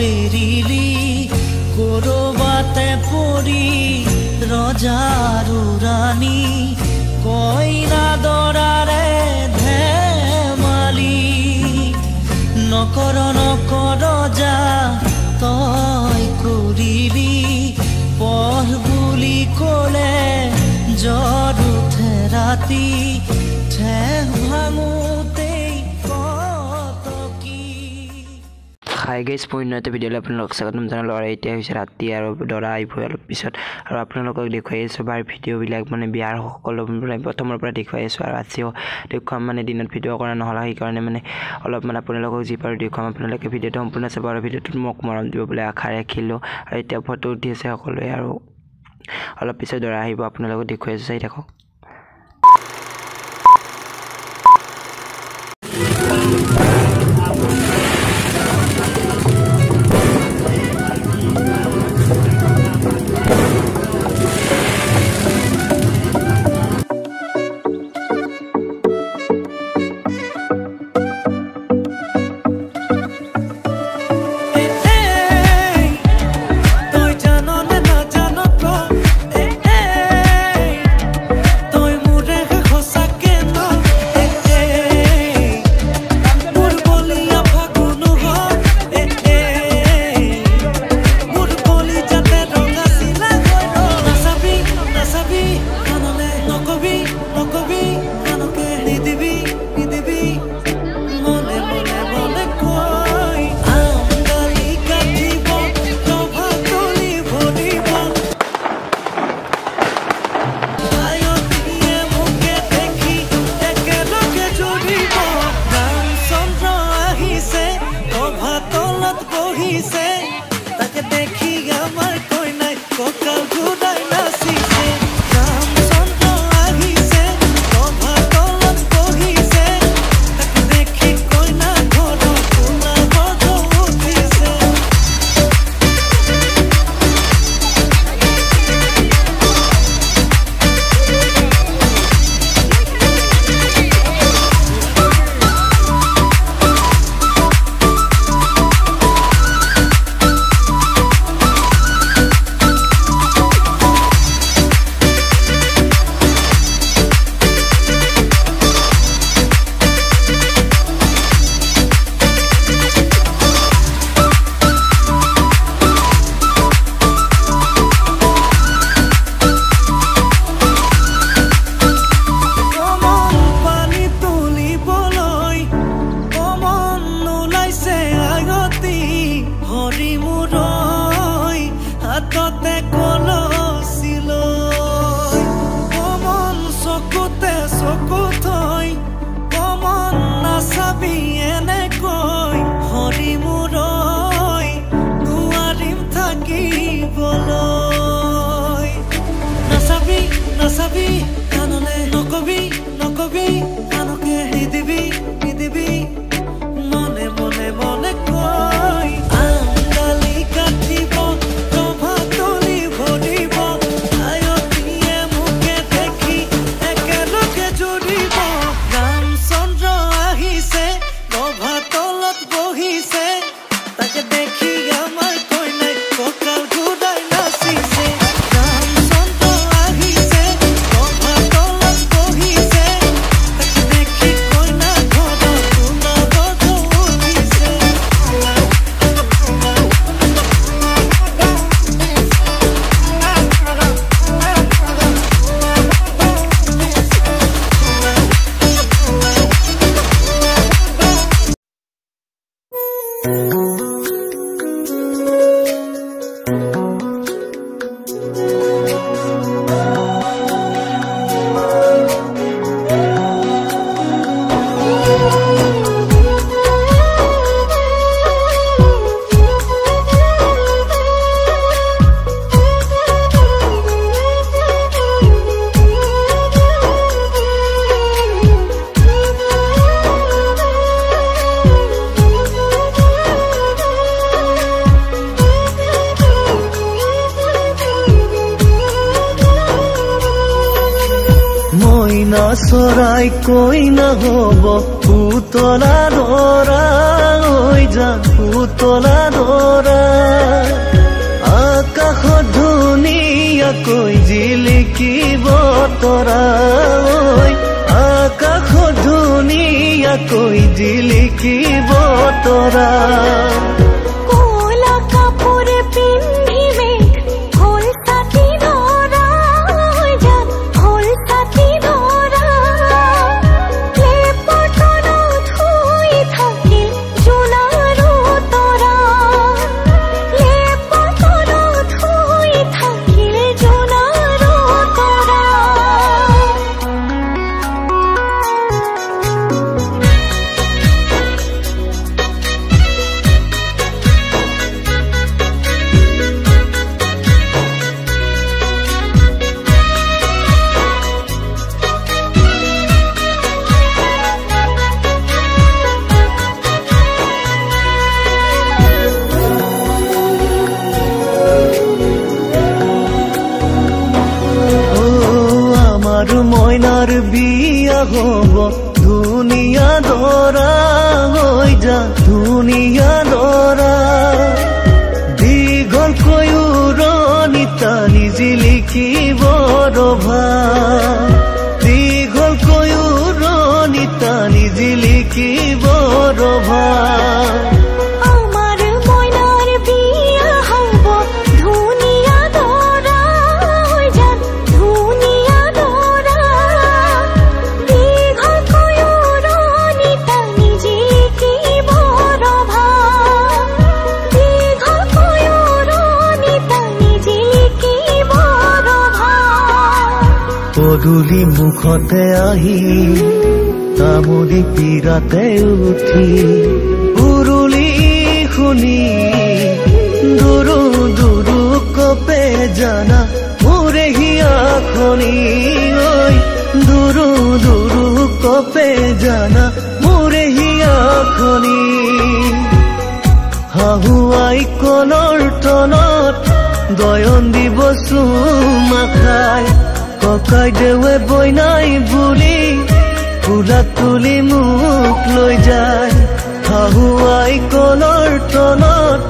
বেৰিলি কৰবাতে পৰি ৰজাৰো ৰাণী কইনা দৰাৰে ধেমালি নকৰ যা তই কৰিলি পঢ় বুলি ক'লে জ্বৰ উঠে ৰাতি ঠেহ ভাঙোতেই হাই গাইজ পৰিণত ভিডিঅ'লৈ আপোনালোকক স্বাগতম জনালোঁ আৰু এতিয়া হৈছে ৰাতি আৰু দৰা আহিব অলপ পিছত আৰু আপোনালোকক দেখুৱাই আছোঁ বাৰ ভিডিঅ'বিলাক মানে বিয়াৰ সকলো প্ৰথমৰ পৰা দেখুৱাই আছোঁ আৰু আজিও দেখুৱাম মানে দিনত ভিডিঅ' কৰা নহ'ল সেইকাৰণে মানে অলপ মানে আপোনালোকক যি পাৰোঁ দেখুৱাম আপোনালোকে ভিডিঅ'টো সম্পূৰ্ণ চাব আৰু ভিডিঅ'টোত মোক মৰম দিব বুলি আশা ৰাখিলোঁ আৰু এতিয়া ফটো উঠি আছে সকলোৱে আৰু অলপ পিছত দৰা আহিব আপোনালোকক দেখুৱাই আছোঁ চাই থাকক চৰাই কৈ নহ'ব পুতলা দৰা ঐ হৈ যাক পুতলা দৰা আকাশত ধুনীয়াকৈ জিলিকিব তৰা আকাশত ধুনীয়াকৈ জিলিকিব তৰা মইনাৰ বিয়া হব ধুনীয়া দৰা হৈ যা ধুনীয়া দৰা দীঘলকৈ উৰণি টানি জিলিকিব ৰভা দীঘলকৈ উৰণি টানি জিলিকিব ৰভা পদূলি মুখতে আহি তামুলি পীৰাতে উঠি উৰুলি শুনি দুৰু দুৰু কপে জানা মোৰে হিয়াখনি ঐ দুৰু দুৰু কপে জানা মোৰে হিয়াখনি হাহুৱাই কলৰ তনত গয়ন দিব চুমা খাই ককাই দেৱে বইনাই বুলি ফুলা তুলি মুখ লৈ যায় হাহুৱাই কলৰ তলত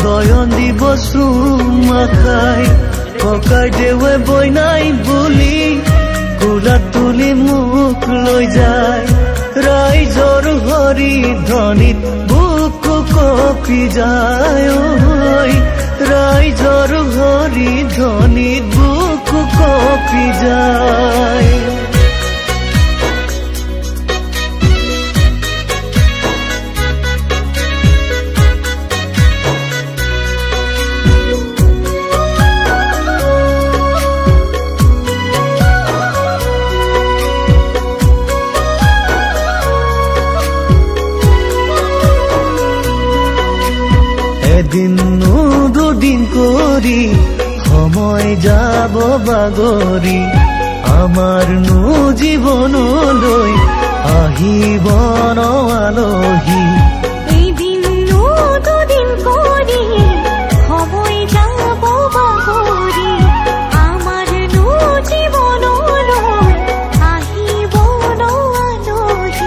গয়ন দিব চুমা খাই ককাই দেৱে বইনাই বুলি ফুলা তুলি মুখ লৈ যায় ৰাইজৰ হৰি ধ্বনিত বুকু কঁপি যায় ৰাইজৰ হৰি ধ্বনিত বুকু কঁপি যায় এদিন দুদিন কৰি সময় যাব বাগৰি আমাৰ জীৱনলৈ আহিব ন আলহী এদিন দুদিন কৰি সময় যাব বাগৰি আমাৰ জীৱনলৈ আহিব ন আলহী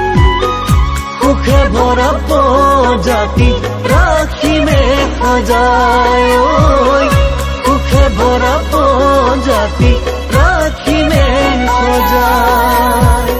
সুখে ভৰা প্ৰজাতি ৰাখিমে সজায় সুখে ভৰা প্ৰজাতি ৰাখিমে সজায়